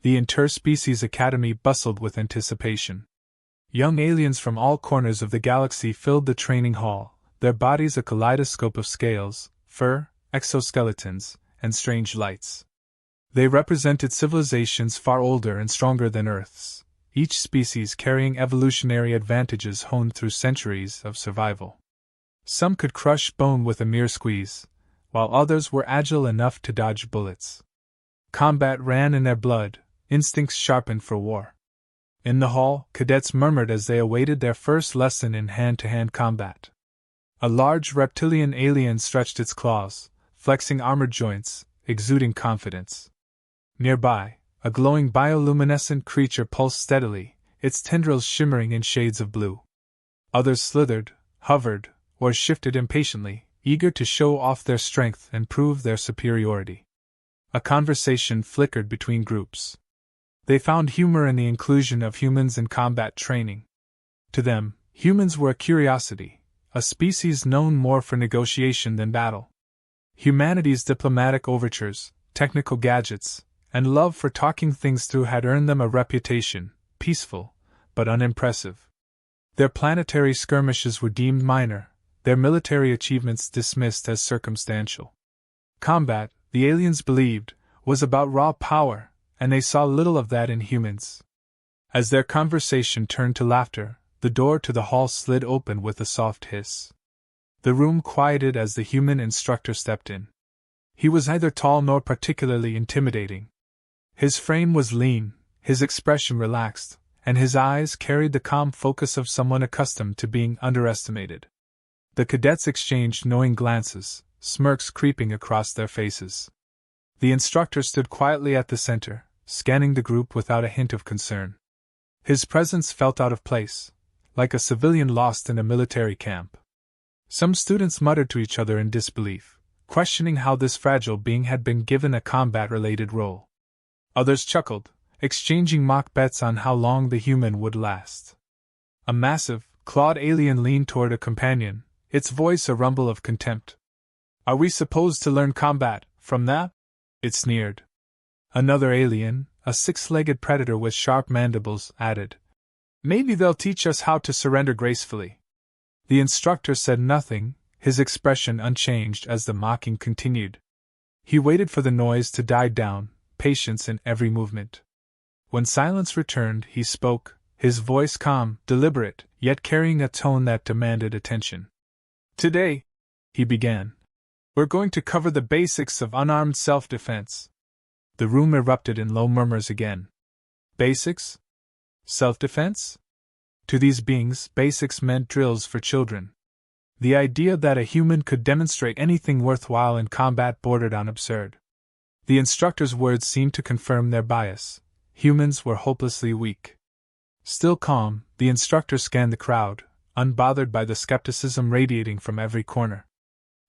The Interspecies Academy bustled with anticipation. Young aliens from all corners of the galaxy filled the training hall, their bodies a kaleidoscope of scales, fur, exoskeletons, and strange lights. They represented civilizations far older and stronger than Earth's, each species carrying evolutionary advantages honed through centuries of survival. Some could crush bone with a mere squeeze, while others were agile enough to dodge bullets. Combat ran in their blood, instincts sharpened for war. In the hall, cadets murmured as they awaited their first lesson in hand-to-hand combat. A large reptilian alien stretched its claws, flexing armored joints, exuding confidence. Nearby, a glowing bioluminescent creature pulsed steadily, its tendrils shimmering in shades of blue. Others slithered, hovered, or shifted impatiently, eager to show off their strength and prove their superiority. A conversation flickered between groups. They found humor in the inclusion of humans in combat training. To them, humans were a curiosity, a species known more for negotiation than battle. Humanity's diplomatic overtures, technical gadgets, and love for talking things through had earned them a reputation, peaceful, but unimpressive. Their planetary skirmishes were deemed minor, their military achievements dismissed as circumstantial. Combat, the aliens believed, was about raw power, and they saw little of that in humans. As their conversation turned to laughter, the door to the hall slid open with a soft hiss. The room quieted as the human instructor stepped in. He was neither tall nor particularly intimidating. His frame was lean, his expression relaxed, and his eyes carried the calm focus of someone accustomed to being underestimated. The cadets exchanged knowing glances, smirks creeping across their faces. The instructor stood quietly at the center, scanning the group without a hint of concern. His presence felt out of place, like a civilian lost in a military camp. Some students muttered to each other in disbelief, questioning how this fragile being had been given a combat-related role. Others chuckled, exchanging mock bets on how long the human would last. A massive, clawed alien leaned toward a companion, its voice a rumble of contempt. "Are we supposed to learn combat from that?" it sneered. Another alien, a six-legged predator with sharp mandibles, added, "Maybe they'll teach us how to surrender gracefully." The instructor said nothing, his expression unchanged as the mocking continued. He waited for the noise to die down, patience in every movement. When silence returned, he spoke, his voice calm, deliberate, yet carrying a tone that demanded attention. "Today," he began, "we're going to cover the basics of unarmed self-defense." The room erupted in low murmurs again. Basics? Self-defense? To these beings, basics meant drills for children. The idea that a human could demonstrate anything worthwhile in combat bordered on absurd. The instructor's words seemed to confirm their bias. Humans were hopelessly weak. Still calm, the instructor scanned the crowd, unbothered by the skepticism radiating from every corner.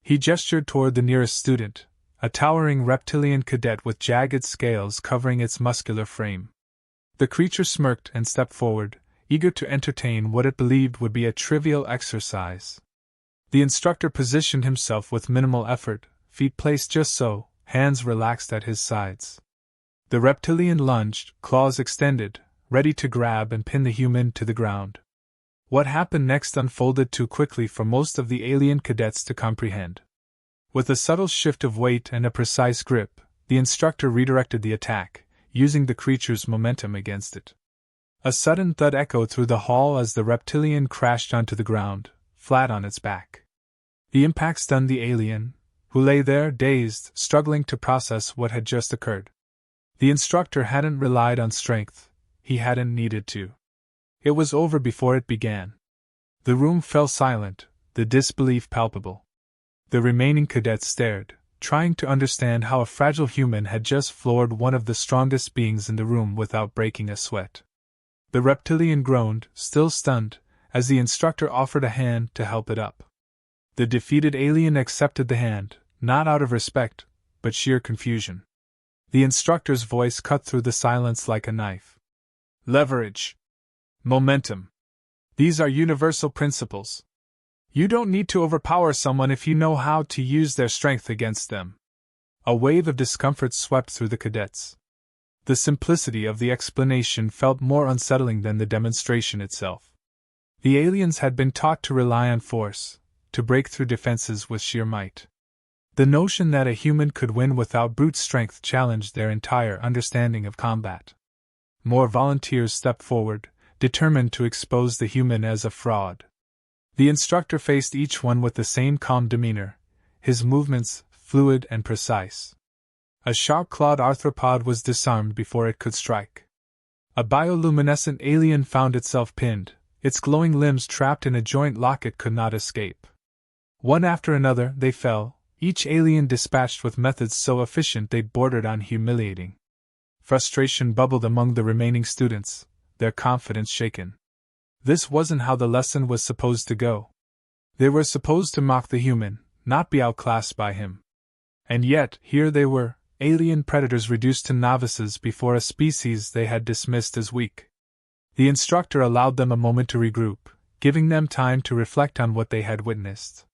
He gestured toward the nearest student, a towering reptilian cadet with jagged scales covering its muscular frame. The creature smirked and stepped forward, eager to entertain what it believed would be a trivial exercise. The instructor positioned himself with minimal effort, feet placed just so, hands relaxed at his sides. The reptilian lunged, claws extended, ready to grab and pin the human to the ground. What happened next unfolded too quickly for most of the alien cadets to comprehend. With a subtle shift of weight and a precise grip, the instructor redirected the attack, using the creature's momentum against it. A sudden thud echoed through the hall as the reptilian crashed onto the ground, flat on its back. The impact stunned the alien, who lay there dazed, struggling to process what had just occurred. The instructor hadn't relied on strength, he hadn't needed to. It was over before it began. The room fell silent, the disbelief palpable. The remaining cadets stared, trying to understand how a fragile human had just floored one of the strongest beings in the room without breaking a sweat. The reptilian groaned, still stunned, as the instructor offered a hand to help it up. The defeated alien accepted the hand, not out of respect, but sheer confusion. The instructor's voice cut through the silence like a knife. "Leverage. Momentum. These are universal principles. You don't need to overpower someone if you know how to use their strength against them." A wave of discomfort swept through the cadets. The simplicity of the explanation felt more unsettling than the demonstration itself. The aliens had been taught to rely on force, to break through defenses with sheer might. The notion that a human could win without brute strength challenged their entire understanding of combat. More volunteers stepped forward, determined to expose the human as a fraud. The instructor faced each one with the same calm demeanor, his movements fluid and precise. A sharp-clawed arthropod was disarmed before it could strike. A bioluminescent alien found itself pinned, its glowing limbs trapped in a joint lock it could not escape. One after another they fell, each alien dispatched with methods so efficient they bordered on humiliating. Frustration bubbled among the remaining students, their confidence shaken. This wasn't how the lesson was supposed to go. They were supposed to mock the human, not be outclassed by him. And yet, here they were, alien predators reduced to novices before a species they had dismissed as weak. The instructor allowed them a moment to regroup, giving them time to reflect on what they had witnessed.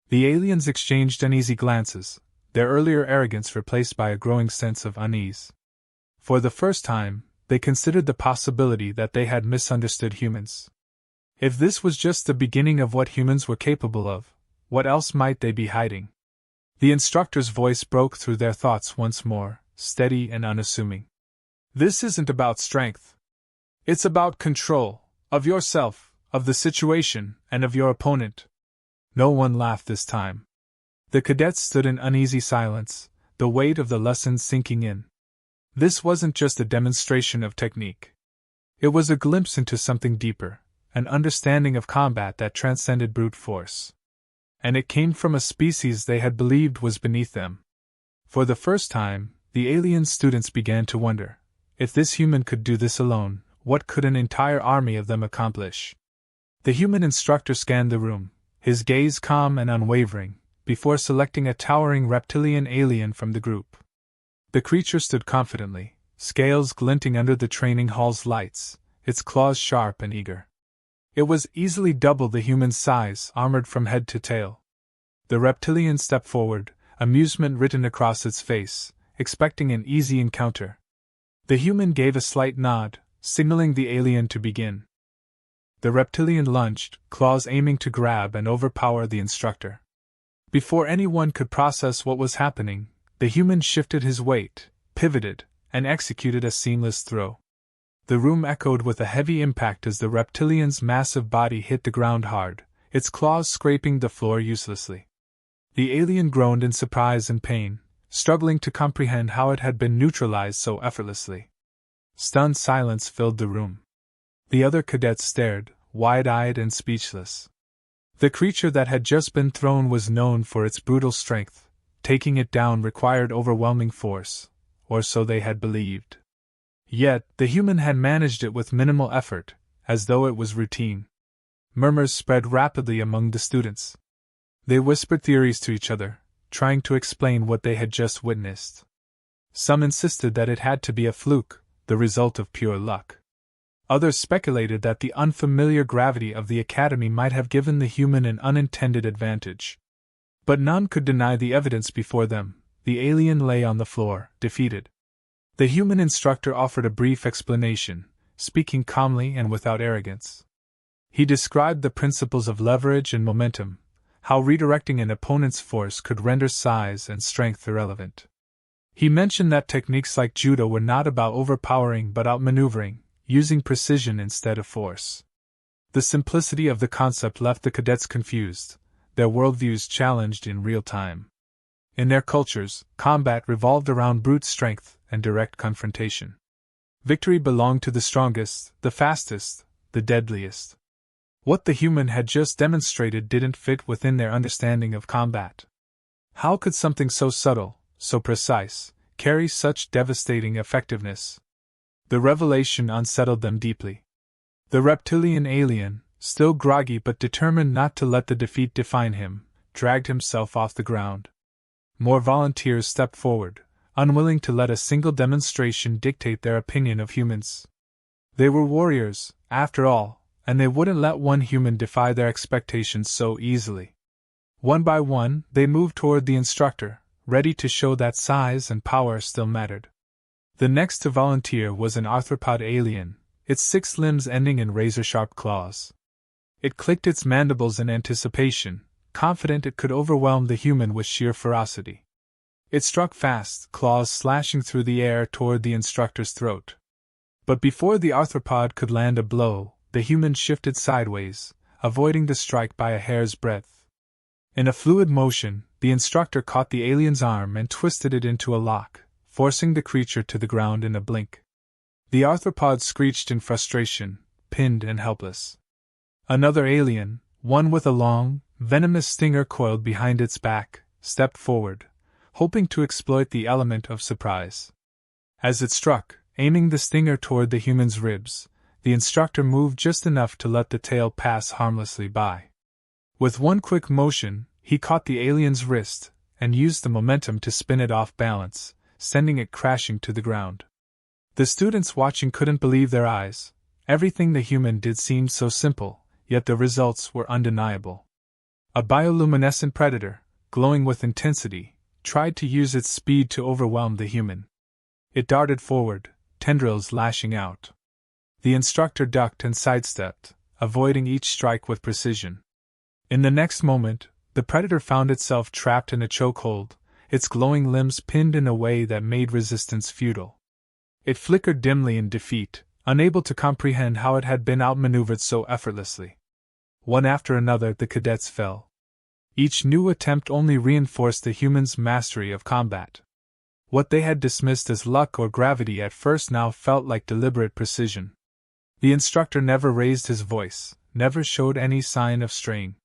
The aliens exchanged uneasy glances, their earlier arrogance replaced by a growing sense of unease. For the first time, they considered the possibility that they had misunderstood humans. If this was just the beginning of what humans were capable of, what else might they be hiding? The instructor's voice broke through their thoughts once more, steady and unassuming. This isn't about strength. It's about control, of yourself, of the situation, and of your opponent. No one laughed this time. The cadets stood in uneasy silence, the weight of the lesson sinking in. This wasn't just a demonstration of technique. It was a glimpse into something deeper, an understanding of combat that transcended brute force. And it came from a species they had believed was beneath them. For the first time, the alien students began to wonder, if this human could do this alone, what could an entire army of them accomplish? The human instructor scanned the room, his gaze calm and unwavering, before selecting a towering reptilian alien from the group. The creature stood confidently, scales glinting under the training hall's lights, its claws sharp and eager. It was easily double the human's size, armored from head to tail. The reptilian stepped forward, amusement written across its face, expecting an easy encounter. The human gave a slight nod, signaling the alien to begin. The reptilian lunged, claws aiming to grab and overpower the instructor. Before anyone could process what was happening, the human shifted his weight, pivoted, and executed a seamless throw. The room echoed with a heavy impact as the reptilian's massive body hit the ground hard, its claws scraping the floor uselessly. The alien groaned in surprise and pain, struggling to comprehend how it had been neutralized so effortlessly. Stunned silence filled the room. The other cadets stared, wide-eyed and speechless. The creature that had just been thrown was known for its brutal strength. Taking it down required overwhelming force, or so they had believed. Yet, the human had managed it with minimal effort, as though it was routine. Murmurs spread rapidly among the students. They whispered theories to each other, trying to explain what they had just witnessed. Some insisted that it had to be a fluke, the result of pure luck. Others speculated that the unfamiliar gravity of the academy might have given the human an unintended advantage. But none could deny the evidence before them. The alien lay on the floor, defeated. The human instructor offered a brief explanation, speaking calmly and without arrogance. He described the principles of leverage and momentum, how redirecting an opponent's force could render size and strength irrelevant. He mentioned that techniques like judo were not about overpowering but outmaneuvering, using precision instead of force. The simplicity of the concept left the cadets confused, their worldviews challenged in real time. In their cultures, combat revolved around brute strength and direct confrontation. Victory belonged to the strongest, the fastest, the deadliest. What the human had just demonstrated didn't fit within their understanding of combat. How could something so subtle, so precise, carry such devastating effectiveness? The revelation unsettled them deeply. The reptilian alien, still groggy but determined not to let the defeat define him, dragged himself off the ground. More volunteers stepped forward, unwilling to let a single demonstration dictate their opinion of humans. They were warriors, after all, and they wouldn't let one human defy their expectations so easily. One by one, they moved toward the instructor, ready to show that size and power still mattered. The next to volunteer was an arthropod alien, its 6 limbs ending in razor-sharp claws. It clicked its mandibles in anticipation, confident it could overwhelm the human with sheer ferocity. It struck fast, claws slashing through the air toward the instructor's throat. But before the arthropod could land a blow, the human shifted sideways, avoiding the strike by a hair's breadth. In a fluid motion, the instructor caught the alien's arm and twisted it into a lock, forcing the creature to the ground in a blink. The arthropod screeched in frustration, pinned and helpless. Another alien, one with a long, venomous stinger coiled behind its back, stepped forward, hoping to exploit the element of surprise. As it struck, aiming the stinger toward the human's ribs, the instructor moved just enough to let the tail pass harmlessly by. With one quick motion, he caught the alien's wrist and used the momentum to spin it off balance, sending it crashing to the ground. The students watching couldn't believe their eyes. Everything the human did seemed so simple, yet the results were undeniable. A bioluminescent predator, glowing with intensity, tried to use its speed to overwhelm the human. It darted forward, tendrils lashing out. The instructor ducked and sidestepped, avoiding each strike with precision. In the next moment, the predator found itself trapped in a chokehold, its glowing limbs pinned in a way that made resistance futile. It flickered dimly in defeat, unable to comprehend how it had been outmaneuvered so effortlessly. One after another, the cadets fell. Each new attempt only reinforced the human's mastery of combat. What they had dismissed as luck or gravity at first now felt like deliberate precision. The instructor never raised his voice, never showed any sign of straying.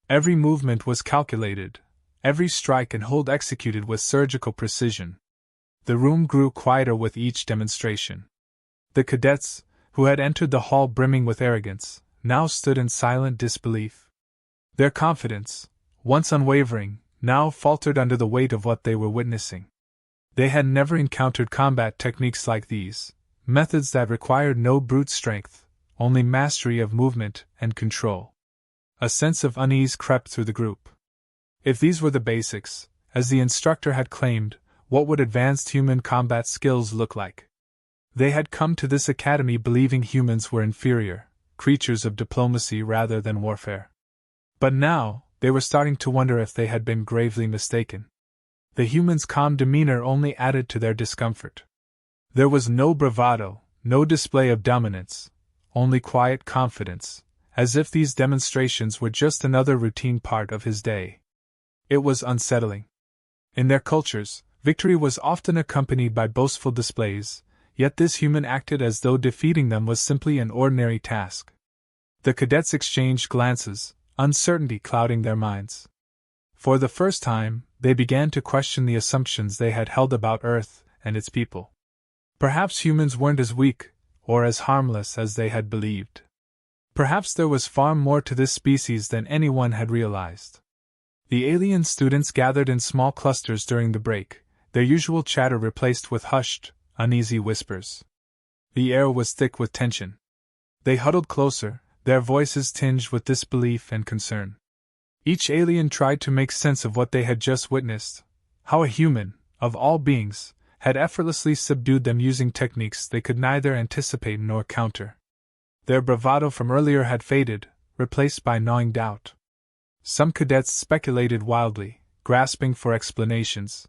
Every movement was calculated, every strike and hold executed with surgical precision. The room grew quieter with each demonstration. The cadets, who had entered the hall brimming with arrogance, now stood in silent disbelief. Their confidence, once unwavering, now faltered under the weight of what they were witnessing. They had never encountered combat techniques like these, methods that required no brute strength, only mastery of movement and control. A sense of unease crept through the group. If these were the basics, as the instructor had claimed, what would advanced human combat skills look like? They had come to this academy believing humans were inferior, creatures of diplomacy rather than warfare. But now, they were starting to wonder if they had been gravely mistaken. The humans' calm demeanor only added to their discomfort. There was no bravado, no display of dominance, only quiet confidence, as if these demonstrations were just another routine part of his day. It was unsettling. In their cultures, victory was often accompanied by boastful displays, yet this human acted as though defeating them was simply an ordinary task. The cadets exchanged glances, uncertainty clouding their minds. For the first time, they began to question the assumptions they had held about Earth and its people. Perhaps humans weren't as weak, or as harmless as they had believed. Perhaps there was far more to this species than anyone had realized. The alien students gathered in small clusters during the break, their usual chatter replaced with hushed, uneasy whispers. The air was thick with tension. They huddled closer, their voices tinged with disbelief and concern. Each alien tried to make sense of what they had just witnessed, how a human, of all beings, had effortlessly subdued them using techniques they could neither anticipate nor counter. Their bravado from earlier had faded, replaced by gnawing doubt. Some cadets speculated wildly, grasping for explanations.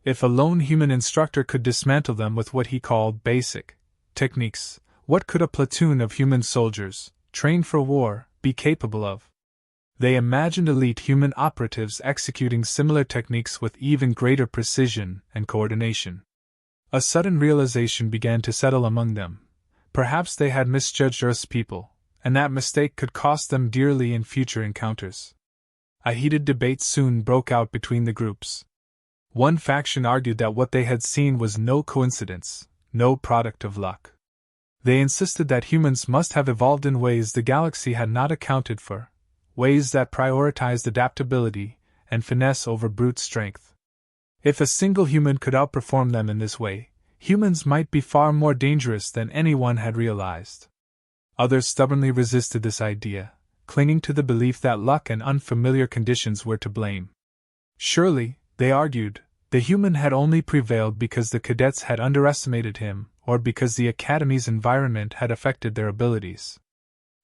If a lone human instructor could dismantle them with what he called basic techniques, what could a platoon of human soldiers, trained for war, be capable of? They imagined elite human operatives executing similar techniques with even greater precision and coordination. A sudden realization began to settle among them. Perhaps they had misjudged Earth's people, and that mistake could cost them dearly in future encounters. A heated debate soon broke out between the groups. One faction argued that what they had seen was no coincidence, no product of luck. They insisted that humans must have evolved in ways the galaxy had not accounted for, ways that prioritized adaptability and finesse over brute strength. If a single human could outperform them in this way, humans might be far more dangerous than anyone had realized. Others stubbornly resisted this idea, clinging to the belief that luck and unfamiliar conditions were to blame. Surely, they argued, The human had only prevailed because the cadets had underestimated him, or because the academy's environment had affected their abilities.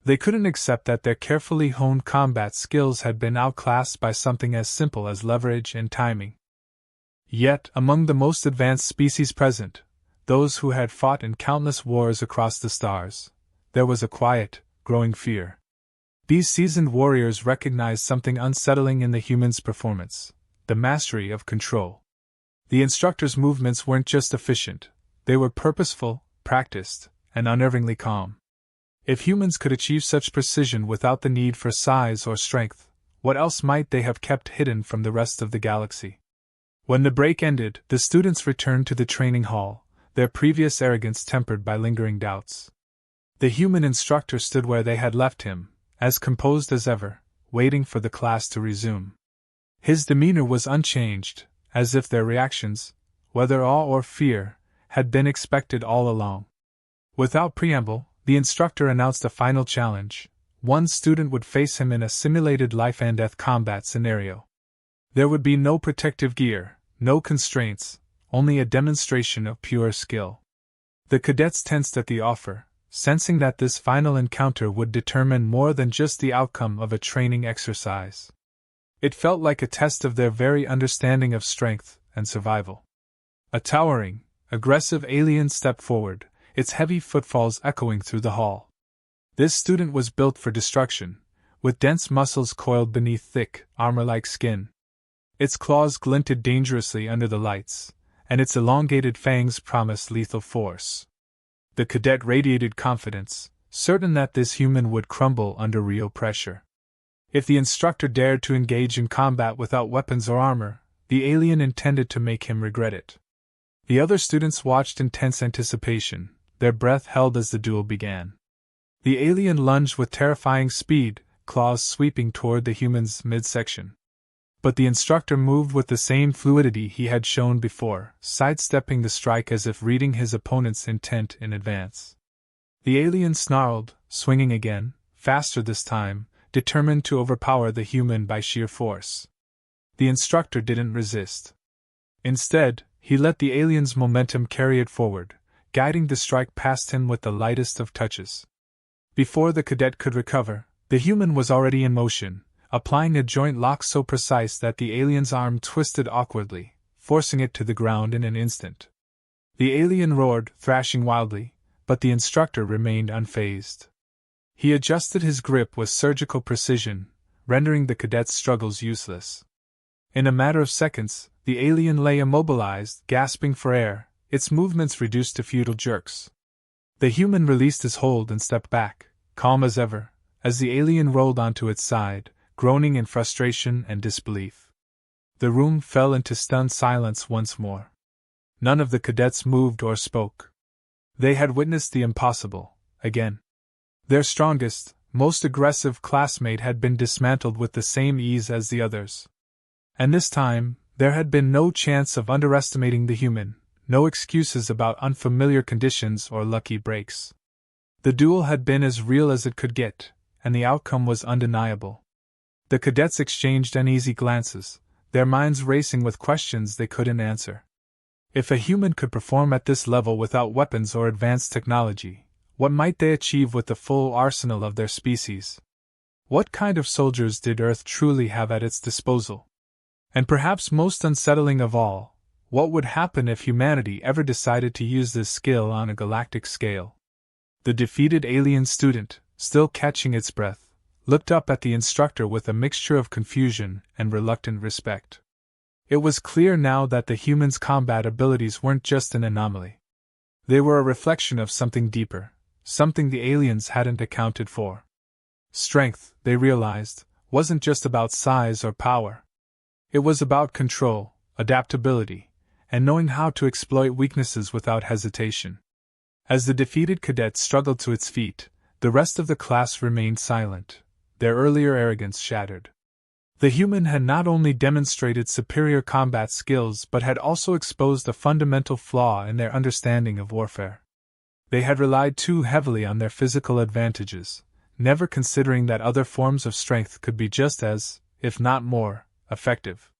They couldn't accept that their carefully honed combat skills had been outclassed by something as simple as leverage and timing. Yet, among the most advanced species present, those who had fought in countless wars across the stars, there was a quiet, growing fear. These seasoned warriors recognized something unsettling in the human's performance: the mastery of control. The instructor's movements weren't just efficient, they were purposeful, practiced, and unnervingly calm. If humans could achieve such precision without the need for size or strength, what else might they have kept hidden from the rest of the galaxy? When the break ended, the students returned to the training hall, their previous arrogance tempered by lingering doubts. The human instructor stood where they had left him, as composed as ever, waiting for the class to resume. His demeanor was unchanged, as if their reactions, whether awe or fear, had been expected all along. Without preamble, the instructor announced a final challenge. One student would face him in a simulated life-and-death combat scenario. There would be no protective gear, no constraints, only a demonstration of pure skill. The cadets tensed at the offer, sensing that this final encounter would determine more than just the outcome of a training exercise. It felt like a test of their very understanding of strength and survival. A towering, aggressive alien stepped forward, its heavy footfalls echoing through the hall. This student was built for destruction, with dense muscles coiled beneath thick, armor-like skin. Its claws glinted dangerously under the lights, and its elongated fangs promised lethal force. The cadet radiated confidence, certain that this human would crumble under real pressure. If the instructor dared to engage in combat without weapons or armor, the alien intended to make him regret it. The other students watched in tense anticipation, their breath held as the duel began. The alien lunged with terrifying speed, claws sweeping toward the human's midsection. But the instructor moved with the same fluidity he had shown before, sidestepping the strike as if reading his opponent's intent in advance. The alien snarled, swinging again, faster this time, determined to overpower the human by sheer force. The instructor didn't resist. Instead, he let the alien's momentum carry it forward, guiding the strike past him with the lightest of touches. Before the cadet could recover, the human was already in motion, applying a joint lock so precise that the alien's arm twisted awkwardly, forcing it to the ground in an instant. The alien roared, thrashing wildly, but the instructor remained unfazed. He adjusted his grip with surgical precision, rendering the cadet's struggles useless. In a matter of seconds, the alien lay immobilized, gasping for air, its movements reduced to futile jerks. The human released his hold and stepped back, calm as ever, as the alien rolled onto its side, groaning in frustration and disbelief. The room fell into stunned silence once more. None of the cadets moved or spoke. They had witnessed the impossible, again. Their strongest, most aggressive classmate had been dismantled with the same ease as the others. And this time, there had been no chance of underestimating the human, no excuses about unfamiliar conditions or lucky breaks. The duel had been as real as it could get, and the outcome was undeniable. The cadets exchanged uneasy glances, their minds racing with questions they couldn't answer. If a human could perform at this level without weapons or advanced technology, what might they achieve with the full arsenal of their species? What kind of soldiers did Earth truly have at its disposal? And perhaps most unsettling of all, what would happen if humanity ever decided to use this skill on a galactic scale? The defeated alien student, still catching its breath, looked up at the instructor with a mixture of confusion and reluctant respect. It was clear now that the human's combat abilities weren't just an anomaly. They were a reflection of something deeper, something the aliens hadn't accounted for. Strength, they realized, wasn't just about size or power. It was about control, adaptability, and knowing how to exploit weaknesses without hesitation. As the defeated cadet struggled to its feet, the rest of the class remained silent, their earlier arrogance shattered. The human had not only demonstrated superior combat skills but had also exposed a fundamental flaw in their understanding of warfare. They had relied too heavily on their physical advantages, never considering that other forms of strength could be just as, if not more, effective.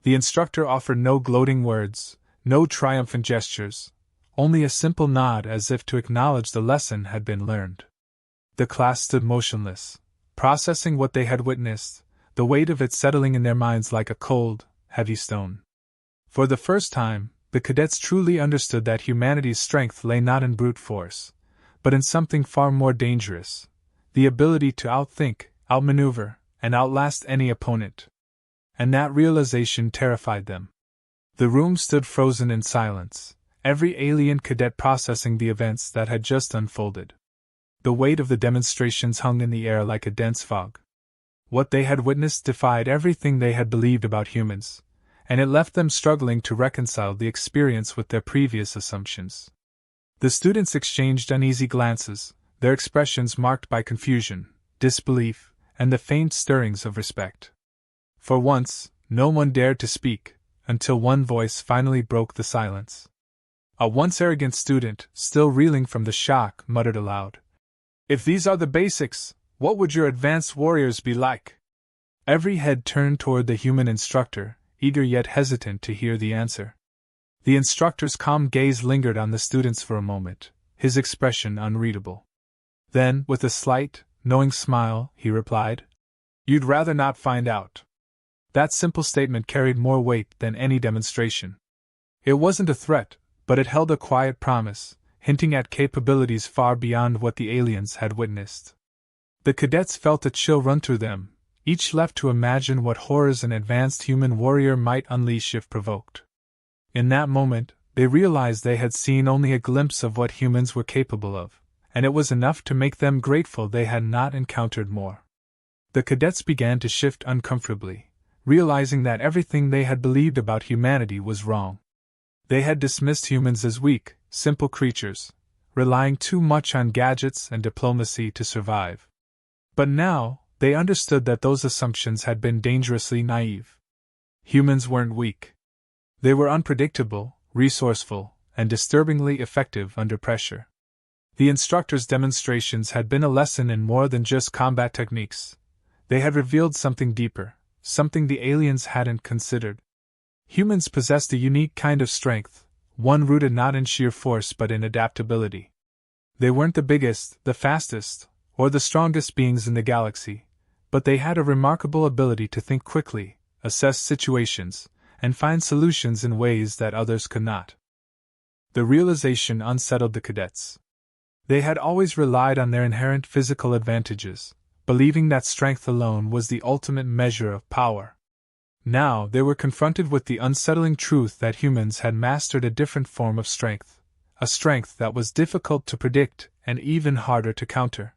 The instructor offered no gloating words, no triumphant gestures, only a simple nod as if to acknowledge the lesson had been learned. The class stood motionless, processing what they had witnessed, the weight of it settling in their minds like a cold, heavy stone. For the first time, the cadets truly understood that humanity's strength lay not in brute force, but in something far more dangerous: the ability to outthink, outmaneuver, and outlast any opponent. And that realization terrified them. The room stood frozen in silence, every alien cadet processing the events that had just unfolded. The weight of the demonstrations hung in the air like a dense fog. What they had witnessed defied everything they had believed about humans, and it left them struggling to reconcile the experience with their previous assumptions. The students exchanged uneasy glances, their expressions marked by confusion, disbelief, and the faint stirrings of respect. For once, no one dared to speak, until one voice finally broke the silence. A once arrogant student, still reeling from the shock, muttered aloud, "If these are the basics, what would your advanced warriors be like?" Every head turned toward the human instructor, eager yet hesitant to hear the answer. The instructor's calm gaze lingered on the students for a moment, his expression unreadable. Then, with a slight, knowing smile, he replied, "You'd rather not find out." That simple statement carried more weight than any demonstration. It wasn't a threat, but it held a quiet promise, hinting at capabilities far beyond what the aliens had witnessed. The cadets felt a chill run through them, each left to imagine what horrors an advanced human warrior might unleash if provoked. In that moment, they realized they had seen only a glimpse of what humans were capable of, and it was enough to make them grateful they had not encountered more. The cadets began to shift uncomfortably, realizing that everything they had believed about humanity was wrong. They had dismissed humans as weak, simple creatures, relying too much on gadgets and diplomacy to survive. But now, they understood that those assumptions had been dangerously naive. Humans weren't weak. They were unpredictable, resourceful, and disturbingly effective under pressure. The instructor's demonstrations had been a lesson in more than just combat techniques. They had revealed something deeper, something the aliens hadn't considered. Humans possessed a unique kind of strength, one rooted not in sheer force but in adaptability. They weren't the biggest, the fastest, or the strongest beings in the galaxy, but they had a remarkable ability to think quickly, assess situations, and find solutions in ways that others could not. The realization unsettled the cadets. They had always relied on their inherent physical advantages, believing that strength alone was the ultimate measure of power. Now they were confronted with the unsettling truth that humans had mastered a different form of strength, a strength that was difficult to predict and even harder to counter.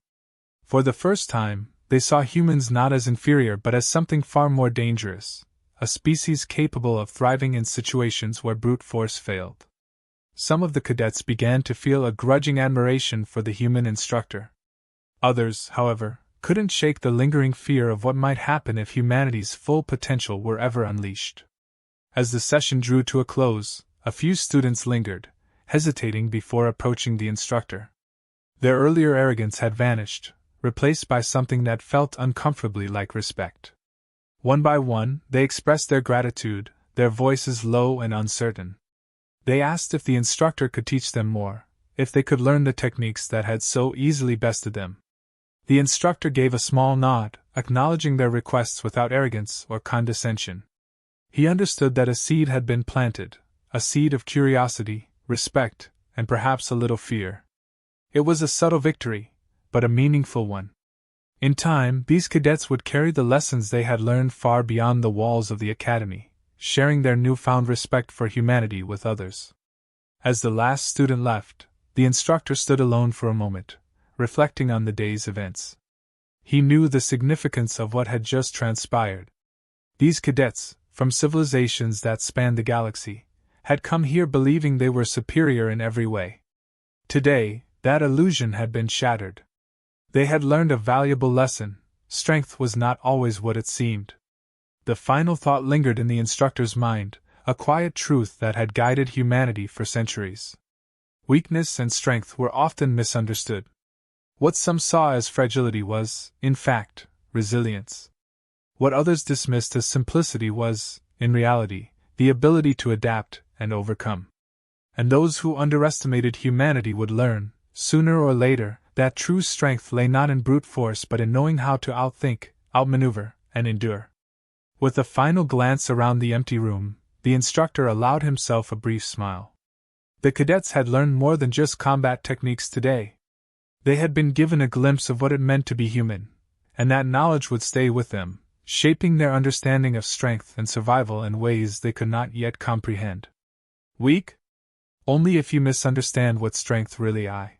For the first time, they saw humans not as inferior but as something far more dangerous, a species capable of thriving in situations where brute force failed. Some of the cadets began to feel a grudging admiration for the human instructor. Others, however, couldn't shake the lingering fear of what might happen if humanity's full potential were ever unleashed. As the session drew to a close, a few students lingered, hesitating before approaching the instructor. Their earlier arrogance had vanished, replaced by something that felt uncomfortably like respect. One by one, they expressed their gratitude, their voices low and uncertain. They asked if the instructor could teach them more, if they could learn the techniques that had so easily bested them. The instructor gave a small nod, acknowledging their requests without arrogance or condescension. He understood that a seed had been planted, a seed of curiosity, respect, and perhaps a little fear. It was a subtle victory, but a meaningful one. In time, these cadets would carry the lessons they had learned far beyond the walls of the academy, sharing their newfound respect for humanity with others. As the last student left, the instructor stood alone for a moment, reflecting on the day's events. He knew the significance of what had just transpired. These cadets, from civilizations that spanned the galaxy, had come here believing they were superior in every way. Today, that illusion had been shattered. They had learned a valuable lesson: strength was not always what it seemed. The final thought lingered in the instructor's mind, a quiet truth that had guided humanity for centuries. Weakness and strength were often misunderstood. What some saw as fragility was, in fact, resilience. What others dismissed as simplicity was, in reality, the ability to adapt and overcome. And those who underestimated humanity would learn, sooner or later, that true strength lay not in brute force but in knowing how to outthink, outmaneuver, and endure. With a final glance around the empty room, the instructor allowed himself a brief smile. The cadets had learned more than just combat techniques today. They had been given a glimpse of what it meant to be human, and that knowledge would stay with them, shaping their understanding of strength and survival in ways they could not yet comprehend. Weak? Only if you misunderstand what strength really is.